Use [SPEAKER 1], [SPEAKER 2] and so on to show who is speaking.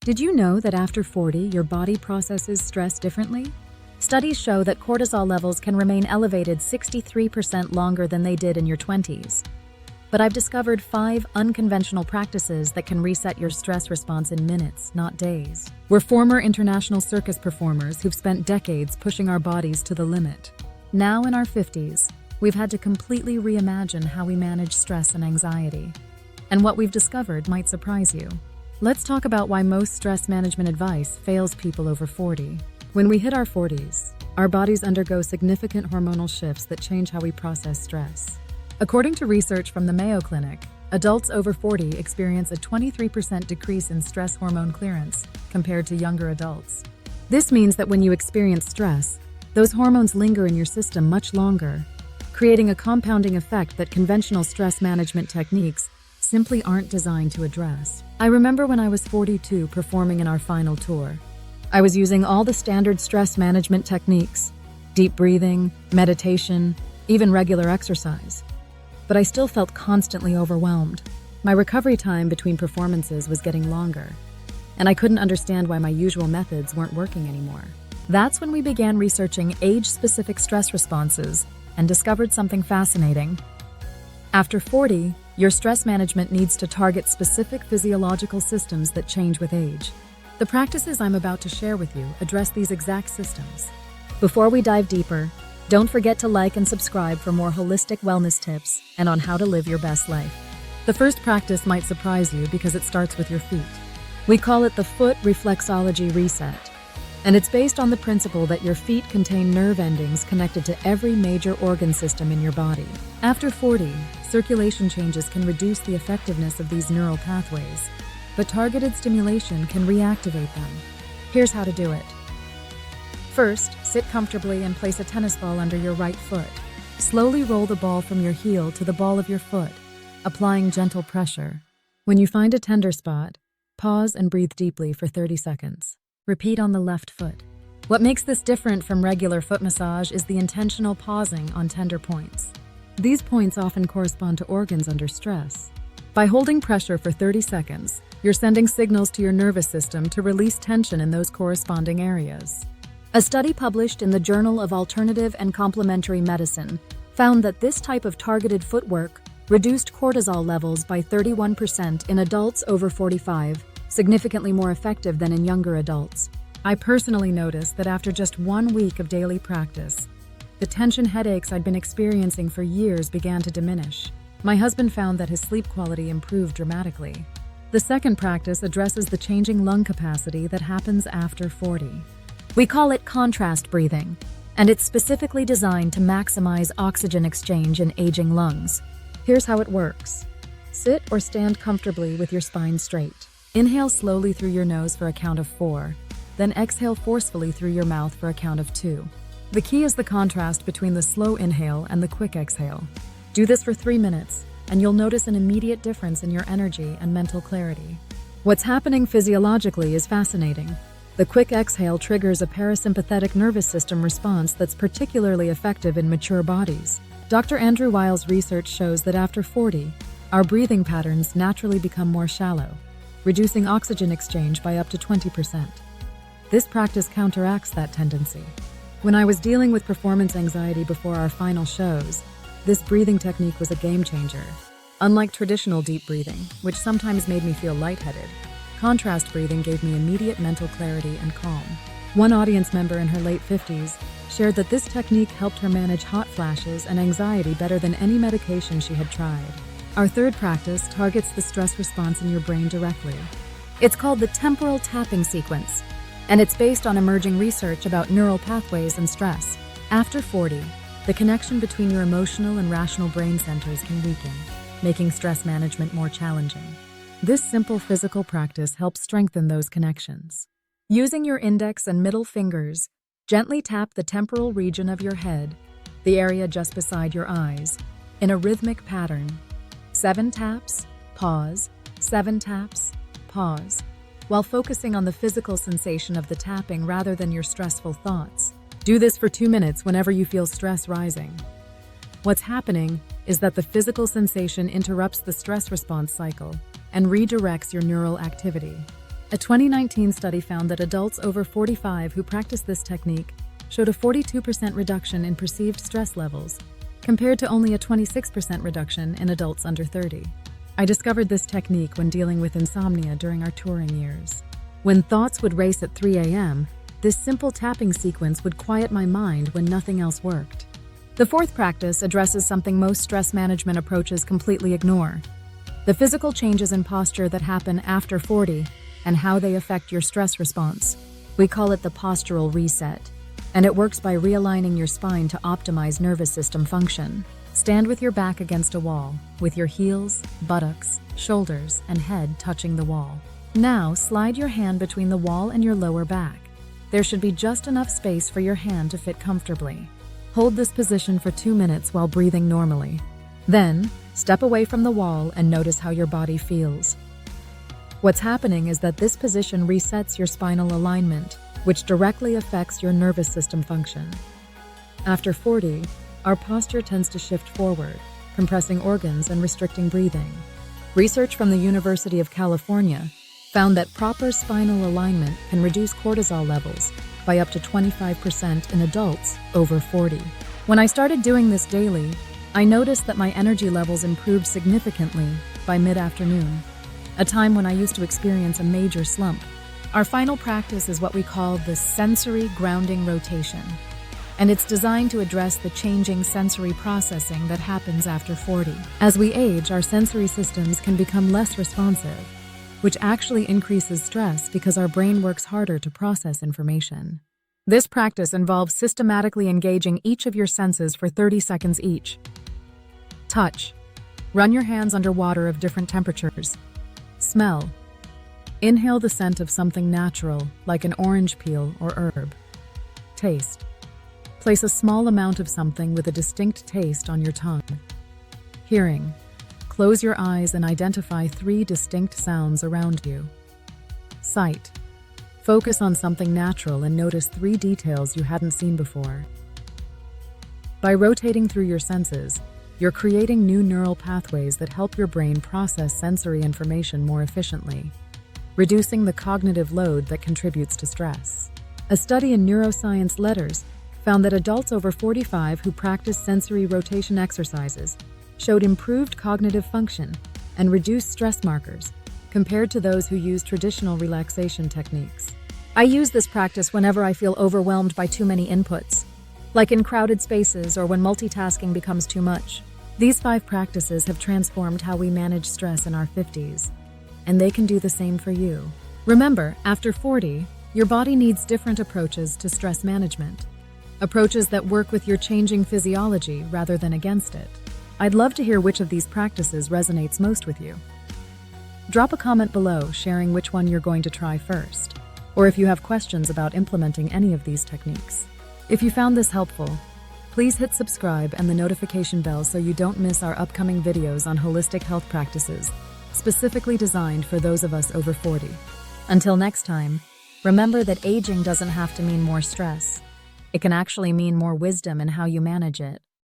[SPEAKER 1] Did you know that after 40, your body processes stress differently? Studies show that cortisol levels can remain elevated 63% longer than they did in your 20s. But I've discovered 5 unconventional practices that can reset your stress response in minutes, not days. We're former international circus performers who've spent decades pushing our bodies to the limit. Now in our 50s, we've had to completely reimagine how we manage stress and anxiety. And what we've discovered might surprise you. Let's talk about why most stress management advice fails people over 40. When we hit our 40s, our bodies undergo significant hormonal shifts that change how we process stress. According to research from the Mayo Clinic, adults over 40 experience a 23% decrease in stress hormone clearance compared to younger adults. This means that when you experience stress, those hormones linger in your system much longer, creating a compounding effect that conventional stress management techniques simply aren't designed to address. I remember when I was 42 performing in our final tour. I was using all the standard stress management techniques, deep breathing, meditation, even regular exercise. But I still felt constantly overwhelmed. My recovery time between performances was getting longer, and I couldn't understand why my usual methods weren't working anymore. That's when we began researching age-specific stress responses and discovered something fascinating. After 40, your stress management needs to target specific physiological systems that change with age. The practices I'm about to share with you address these exact systems. Before we dive deeper, don't forget to like and subscribe for more holistic wellness tips and on how to live your best life. The first practice might surprise you because it starts with your feet. We call it the foot reflexology reset, and it's based on the principle that your feet contain nerve endings connected to every major organ system in your body. After 40, circulation changes can reduce the effectiveness of these neural pathways, but targeted stimulation can reactivate them. Here's how to do it. First, sit comfortably and place a tennis ball under your right foot. Slowly roll the ball from your heel to the ball of your foot, applying gentle pressure. When you find a tender spot, pause and breathe deeply for 30 seconds. Repeat on the left foot. What makes this different from regular foot massage is the intentional pausing on tender points. These points often correspond to organs under stress. By holding pressure for 30 seconds, you're sending signals to your nervous system to release tension in those corresponding areas. A study published in the Journal of Alternative and Complementary Medicine found that this type of targeted footwork reduced cortisol levels by 31% in adults over 45, significantly more effective than in younger adults. I personally noticed that after just 1 week of daily practice, the tension headaches I'd been experiencing for years began to diminish. My husband found that his sleep quality improved dramatically. The second practice addresses the changing lung capacity that happens after 40. We call it contrast breathing, and it's specifically designed to maximize oxygen exchange in aging lungs. Here's how it works. Sit or stand comfortably with your spine straight. Inhale slowly through your nose for a count of 4, then exhale forcefully through your mouth for a count of 2. The key is the contrast between the slow inhale and the quick exhale. Do this for 3 minutes, and you'll notice an immediate difference in your energy and mental clarity. What's happening physiologically is fascinating. The quick exhale triggers a parasympathetic nervous system response that's particularly effective in mature bodies. Dr. Andrew Weil's research shows that after 40, our breathing patterns naturally become more shallow, reducing oxygen exchange by up to 20%. This practice counteracts that tendency. When I was dealing with performance anxiety before our final shows, this breathing technique was a game changer. Unlike traditional deep breathing, which sometimes made me feel lightheaded, contrast breathing gave me immediate mental clarity and calm. One audience member in her late 50s shared that this technique helped her manage hot flashes and anxiety better than any medication she had tried. Our third practice targets the stress response in your brain directly. It's called the temporal tapping sequence, and it's based on emerging research about neural pathways and stress. After 40, the connection between your emotional and rational brain centers can weaken, making stress management more challenging. This simple physical practice helps strengthen those connections. Using your index and middle fingers, gently tap the temporal region of your head, the area just beside your eyes, in a rhythmic pattern. 7 taps, pause, 7 taps, pause, while focusing on the physical sensation of the tapping rather than your stressful thoughts. Do this for 2 minutes whenever you feel stress rising. What's happening is that the physical sensation interrupts the stress response cycle and redirects your neural activity. A 2019 study found that adults over 45 who practiced this technique showed a 42% reduction in perceived stress levels, compared to only a 26% reduction in adults under 30. I discovered this technique when dealing with insomnia during our touring years. When thoughts would race at 3 a.m., this simple tapping sequence would quiet my mind when nothing else worked. The fourth practice addresses something most stress management approaches completely ignore: the physical changes in posture that happen after 40 and how they affect your stress response. We call it the postural reset, and it works by realigning your spine to optimize nervous system function. Stand with your back against a wall, with your heels, buttocks, shoulders, and head touching the wall. Now, slide your hand between the wall and your lower back. There should be just enough space for your hand to fit comfortably. Hold this position for 2 minutes while breathing normally. Then, step away from the wall and notice how your body feels. What's happening is that this position resets your spinal alignment, which directly affects your nervous system function. After 40, our posture tends to shift forward, compressing organs and restricting breathing. Research from the University of California found that proper spinal alignment can reduce cortisol levels by up to 25% in adults over 40. When I started doing this daily, I noticed that my energy levels improved significantly by mid-afternoon, a time when I used to experience a major slump. Our final practice is what we call the sensory grounding rotation, and it's designed to address the changing sensory processing that happens after 40. As we age, our sensory systems can become less responsive, which actually increases stress because our brain works harder to process information. This practice involves systematically engaging each of your senses for 30 seconds each. Touch. Run your hands under water of different temperatures. Smell. Inhale the scent of something natural, like an orange peel or herb. Taste. Place a small amount of something with a distinct taste on your tongue. Hearing. Close your eyes and identify 3 distinct sounds around you. Sight. Focus on something natural and notice 3 details you hadn't seen before. By rotating through your senses, you're creating new neural pathways that help your brain process sensory information more efficiently, reducing the cognitive load that contributes to stress. A study in Neuroscience Letters found that adults over 45 who practiced sensory rotation exercises showed improved cognitive function and reduced stress markers compared to those who used traditional relaxation techniques. I use this practice whenever I feel overwhelmed by too many inputs, like in crowded spaces or when multitasking becomes too much. These 5 practices have transformed how we manage stress in our 50s, and they can do the same for you. Remember, after 40, your body needs different approaches to stress management, approaches that work with your changing physiology rather than against it. I'd love to hear which of these practices resonates most with you. Drop a comment below sharing which one you're going to try first, or if you have questions about implementing any of these techniques. If you found this helpful, please hit subscribe and the notification bell so you don't miss our upcoming videos on holistic health practices, specifically designed for those of us over 40. Until next time, remember that aging doesn't have to mean more stress. It can actually mean more wisdom in how you manage it.